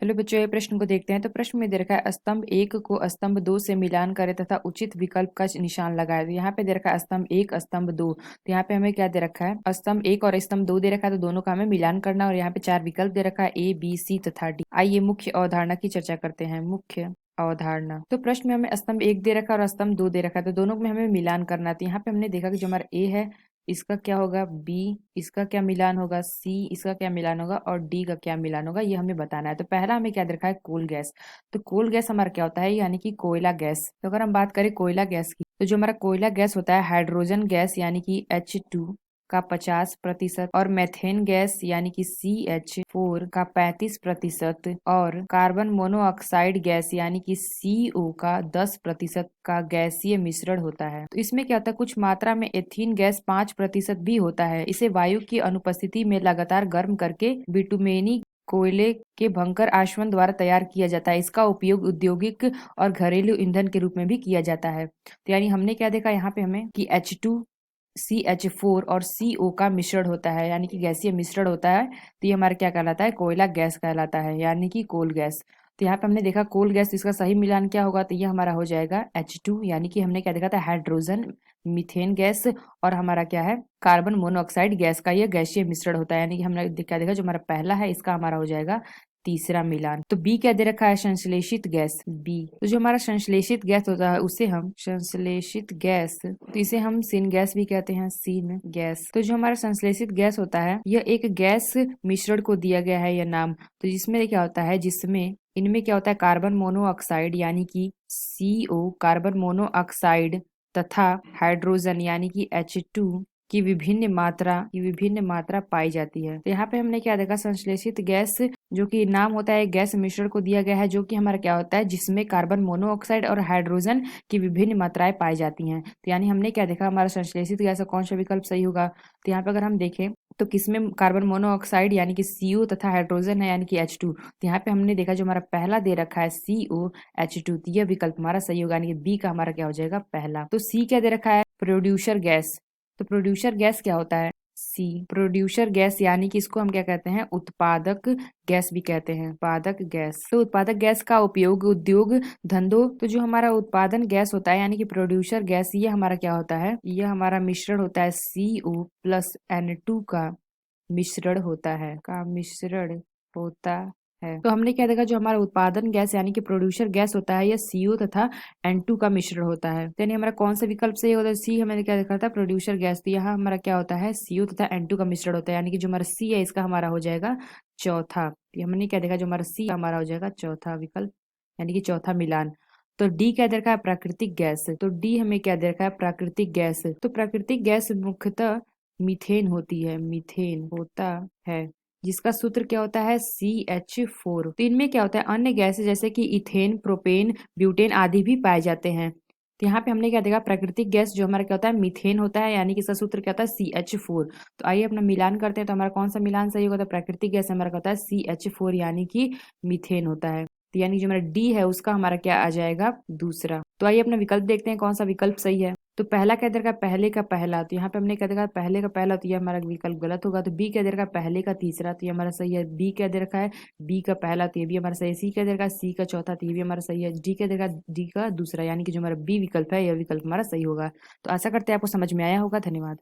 चलो बच्चों, ये प्रश्न को देखते हैं। तो प्रश्न में दे रखा है स्तंभ 1 को स्तंभ 2 से मिलान करें तथा उचित विकल्प का निशान लगाए। तो यहाँ पे दे रखा है स्तंभ 1 स्तंभ 2। तो यहाँ पे हमें क्या दे रखा है, स्तंभ 1 और स्तंभ 2 दे रखा है, तो दोनों का हमें मिलान करना है। और यहाँ पे 4 विकल्प दे रखा है, A B C तथा D। आइए मुख्य अवधारणा की चर्चा करते हैं। मुख्य अवधारणा। तो प्रश्न में हमें स्तंभ 1 दे रखा है और स्तंभ 2 दे रखा है, तो दोनों में हमें मिलान करना है। तो यहाँ पे हमने देखा कि जो हमारा A है, इसका क्या होगा, बी, इसका क्या मिलान होगा, सी, इसका क्या मिलान होगा, और डी का क्या मिलान होगा, ये हमें बताना है। तो पहला हमें क्या देखा है, कोल गैस। तो कोल गैस हमारा क्या होता है, यानी कि कोयला गैस। तो अगर हम बात करें कोयला गैस की, तो जो हमारा कोयला गैस होता है हाइड्रोजन गैस यानी कि H2 का 50% और मेथेन गैस यानी कि CH4 का 35% और कार्बन मोनोऑक्साइड गैस यानी कि CO का 10% का गैसीय मिश्रण होता है। तो इसमें क्या होता है, कुछ मात्रा में एथीन गैस 5% भी होता है। इसे वायु की अनुपस्थिति में लगातार गर्म करके बिटुमेनी कोयले के भंकर आश्वयन द्वारा तैयार किया जाता है। इसका उपयोग औद्योगिक और घरेलू ईंधन के रूप में भी किया जाता है। तो यानी हमने क्या देखा यहाँ पे हमें कि H2 CH4 और CO का मिश्रण होता है, यानी कि गैसीय मिश्रण होता है। तो ये हमारा क्या कहलाता है, कोयला गैस कहलाता है, यानी कि कोल गैस। तो यहाँ पे हमने देखा कोल गैस, इसका सही मिलान क्या होगा, तो ये हमारा हो जाएगा H2, यानी कि हमने क्या देखा था, हाइड्रोजन मीथेन गैस और हमारा क्या है, कार्बन मोनोऑक्साइड गैस का ये गैसीय मिश्रण होता है। यानी कि हमने क्या देखा, जो हमारा पहला है इसका हमारा हो जाएगा तीसरा मिलान। तो बी क्या दे रखा है, संश्लेषित गैस बी। तो जो हमारा संश्लेषित गैस होता है उसे हम संश्लेषित गैस, तो इसे हम सीन गैस भी कहते हैं, सीन गैस। तो जो हमारा संश्लेषित गैस होता है, यह एक गैस मिश्रण को दिया गया है यह नाम। तो जिसमें क्या होता है, जिसमें इनमें क्या होता है, कार्बन मोनोऑक्साइड यानी कि CO कार्बन मोनोऑक्साइड तथा हाइड्रोजन यानी कि H2 की विभिन्न मात्रा पाई जाती है। तो यहाँ पे हमने क्या देखा, संश्लेषित गैस जो कि नाम होता है गैस मिश्रण को दिया गया है, जो कि हमारा क्या होता है, जिसमें कार्बन मोनोऑक्साइड और हाइड्रोजन की विभिन्न मात्राएं पाई जाती हैं। तो यानी हमने क्या देखा, हमारा संश्लेषित गैस का कौन सा विकल्प सही होगा। तो यहाँ पे अगर हम देखें तो किसमें कार्बन मोनोऑक्साइड यानी कि CO तथा हाइड्रोजन है यानी कि H2। तो यहाँ पे हमने देखा जो हमारा पहला दे रखा है COH2, तो यह विकल्प हमारा सही होगा, यानी कि बी का हमारा क्या हो जाएगा, पहला। तो सी क्या दे रखा है, प्रोड्यूसर गैस। तो प्रोड्यूसर गैस क्या होता है, सी, प्रोड्यूसर गैस यानी कि इसको हम क्या कहते हैं, उत्पादक गैस भी कहते हैं, उत्पादक गैस। तो उत्पादक गैस का उपयोग उद्योग धंधों, तो जो हमारा उत्पादन गैस होता है यानी कि प्रोड्यूसर गैस, ये हमारा क्या होता है, ये हमारा मिश्रण होता है CO प्लस N2 का मिश्रण होता है, तो हमने क्या देखा, जो हमारा उत्पादन गैस यानी कि प्रोड्यूसर गैस होता है, यह CO तथा N2 का मिश्रण होता है। यानी हमारा कौन सा विकल्प सही होता है, सी। हमने क्या देखा था, प्रोड्यूसर गैस। तो यहाँ हमारा क्या होता है, CO तथा N2 का मिश्रण होता है, यानी कि जो हमारा सी है इसका हमारा हो जाएगा चौथा। हमने क्या देखा, जो हमारा सी हमारा हो जाएगा चौथा विकल्प, यानी कि चौथा मिलान। तो डी क्या दे रखा है, प्राकृतिक गैस। तो डी हमें क्या दे रखा है, प्राकृतिक गैस। तो प्राकृतिक गैस मुख्यतः मीथेन होती है, मीथेन होता है, जिसका सूत्र क्या होता है, CH4। तो इनमें क्या होता है, अन्य गैसें जैसे कि इथेन, प्रोपेन, ब्यूटेन आदि भी पाए जाते हैं। तो यहाँ पे हमने क्या देखा, प्राकृतिक गैस जो हमारा क्या होता है, मीथेन होता है, यानी कि इसका सूत्र क्या होता है, CH4। तो आइए अपना मिलान करते हैं। तो हमारा कौन सा मिलान सही होगा, तो प्राकृतिक गैस हमारा क्या होता है, CH4, यानी कि मीथेन होता है। तो यानी जो हमारा डी है उसका हमारा क्या आ जाएगा, दूसरा। तो आइए अपना विकल्प देखते हैं कौन सा विकल्प सही है। तो पहला क्या दे रखा है, पहले का पहला। तो यहाँ पे हमने क्या देखा, पहले का पहला, तो ये हमारा विकल्प गलत होगा। तो बी क्या दे रखा है, पहले का तीसरा। तो ये हमारा सही है। बी क्या दे रखा है, बी का पहला। तो ये भी हमारा सही है। सी क्या दे रखा है, सी का चौथा। तो ये भी हमारा सही है। डी क्या दे रखा है, डी का दूसरा, यानी कि जो हमारा बी विकल्प है यह विकल्प हमारा सही होगा। तो आशा करते हैं आपको समझ में आया होगा। धन्यवाद।